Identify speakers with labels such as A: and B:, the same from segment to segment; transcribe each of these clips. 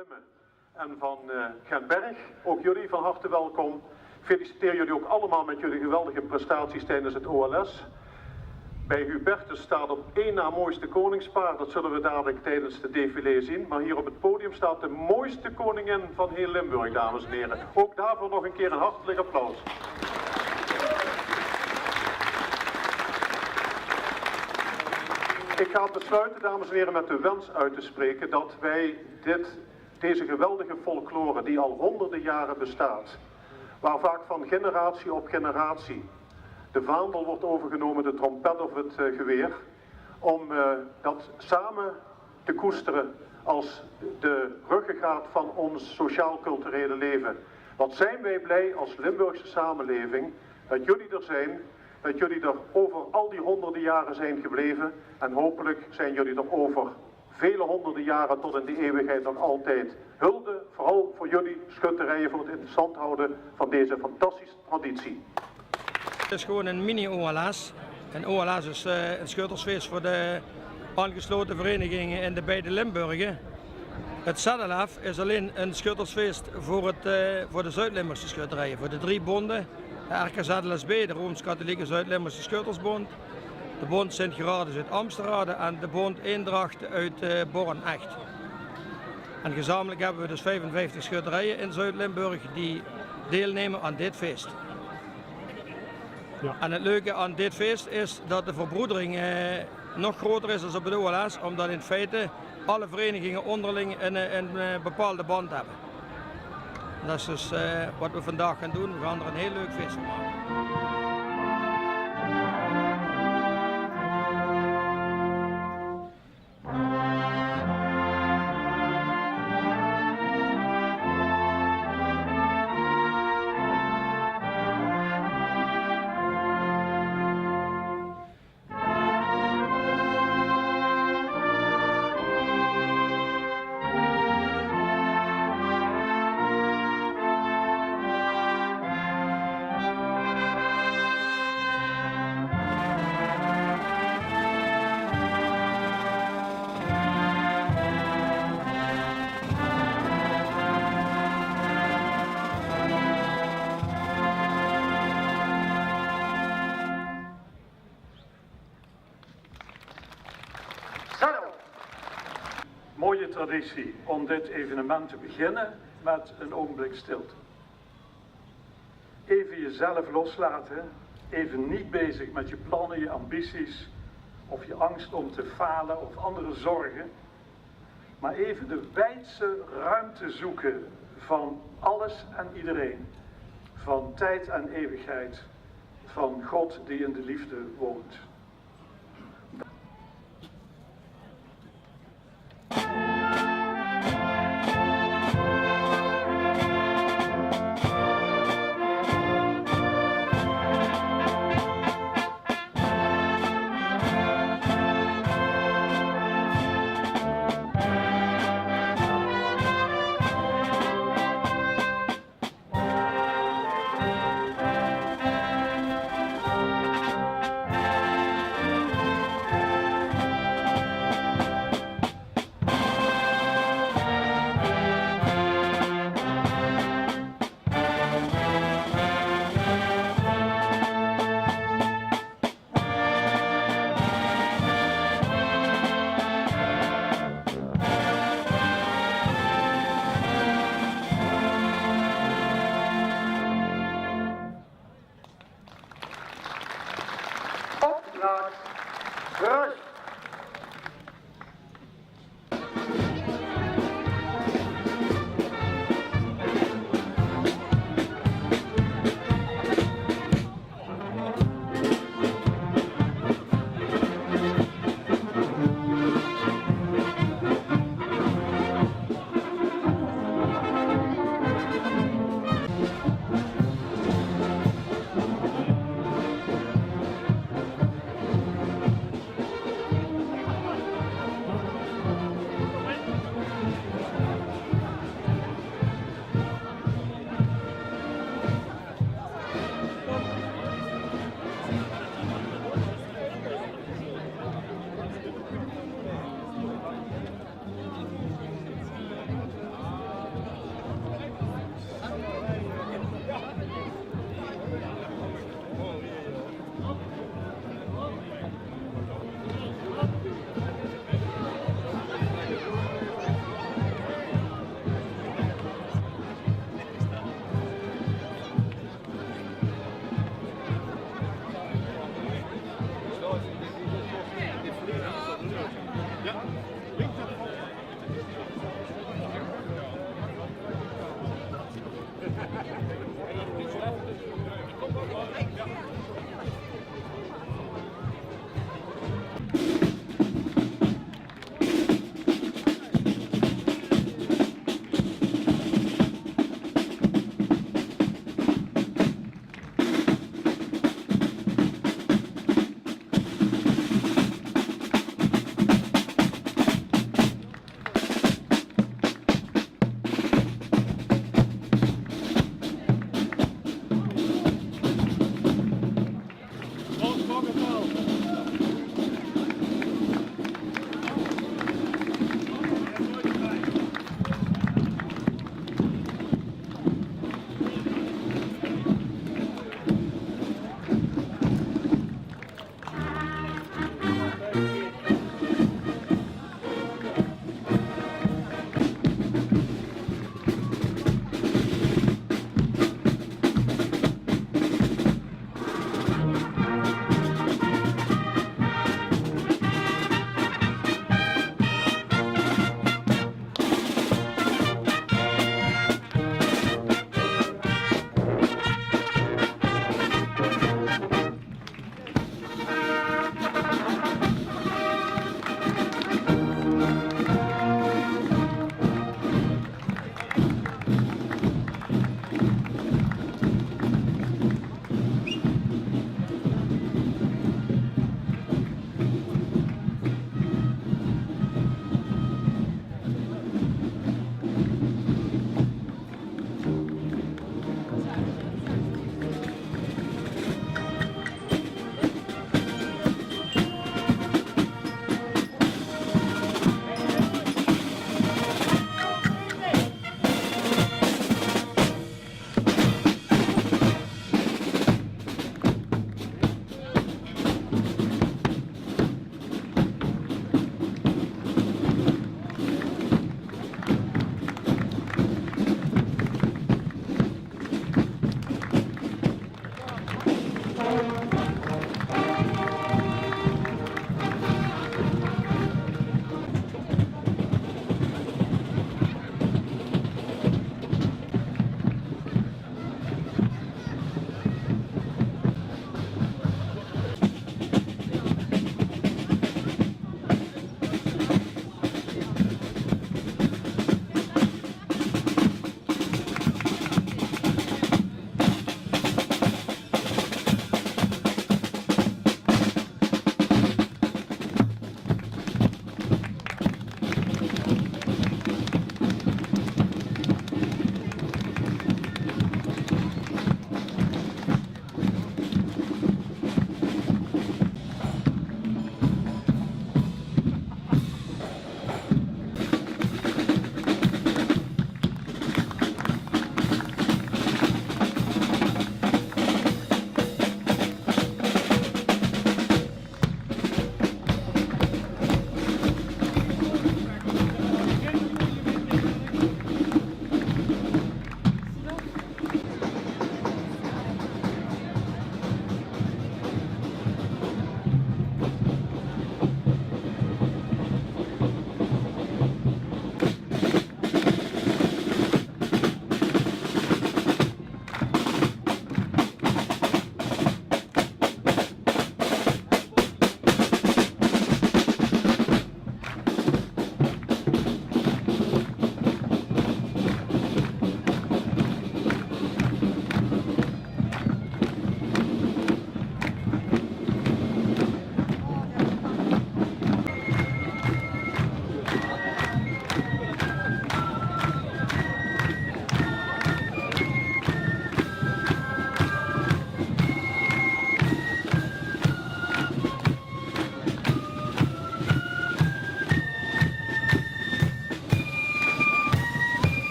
A: Slimmen en van Genberg. Ook jullie van harte welkom. Ik feliciteer jullie ook allemaal met jullie geweldige prestaties tijdens het OLS. Bij Hubertus staat op één na mooiste koningspaar, dat zullen we dadelijk tijdens de défilé zien. Maar hier op het podium staat de mooiste koningin van heel Limburg, dames en heren. Ook daarvoor nog een keer een hartelijk applaus. Ik ga besluiten, dames en heren, met de wens uit te spreken dat wij deze geweldige folklore die al honderden jaren bestaat, waar vaak van generatie op generatie de vaandel wordt overgenomen, de trompet of het geweer, om dat samen te koesteren als de ruggengraat van ons sociaal-culturele leven. Wat zijn wij blij als Limburgse samenleving dat jullie er zijn, dat jullie er over al die honderden jaren zijn gebleven en hopelijk zijn jullie er over vele honderden jaren tot in de eeuwigheid nog altijd. Hulde, vooral voor jullie schutterijen, voor het in stand houden van deze fantastische traditie.
B: Het is gewoon een mini-OLS. Een OLS is een schuttersfeest voor de aangesloten verenigingen in de beide Limburgen. Het Saddelaf is alleen een schuttersfeest voor de Zuid-Limburgse schutterijen, voor de 3 bonden. De RKZLSB, de Rooms-Katholieke Zuid-Limburgse Schuttersbond, de Bond Sint-Gerardus uit Amsterdam en de Bond Eendracht uit Born-Echt. En gezamenlijk hebben we dus 55 schutterijen in Zuid-Limburg die deelnemen aan dit feest. Ja. En het leuke aan dit feest is dat de verbroedering nog groter is dan op het OLS, omdat in feite alle verenigingen onderling een bepaalde band hebben. Dat is dus wat we vandaag gaan doen. We gaan er een heel leuk feest van maken.
C: Mooie traditie om dit evenement te beginnen met een ogenblik stilte. Even jezelf loslaten, even niet bezig met je plannen, je ambities of je angst om te falen of andere zorgen, maar even de wijdse ruimte zoeken van alles en iedereen, van tijd en eeuwigheid, van God die in de liefde woont.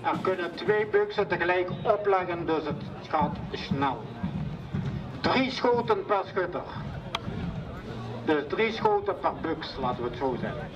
D: Er kunnen 2 buksen tegelijk opleggen, dus het gaat snel. 3 schoten per schutter. Dus 3 schoten per buks, laten we het zo zeggen.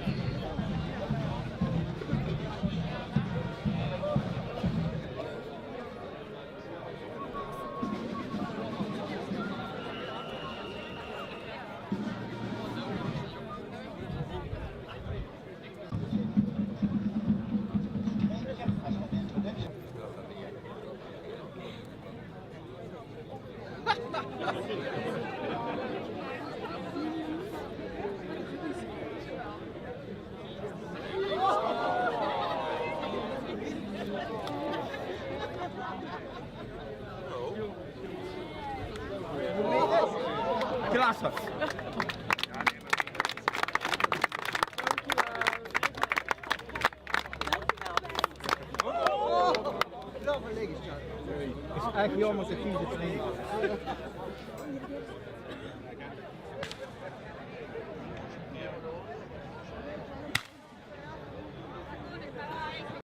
E: Klasse.
F: Het is eigenlijk jammer dat hij het trainen.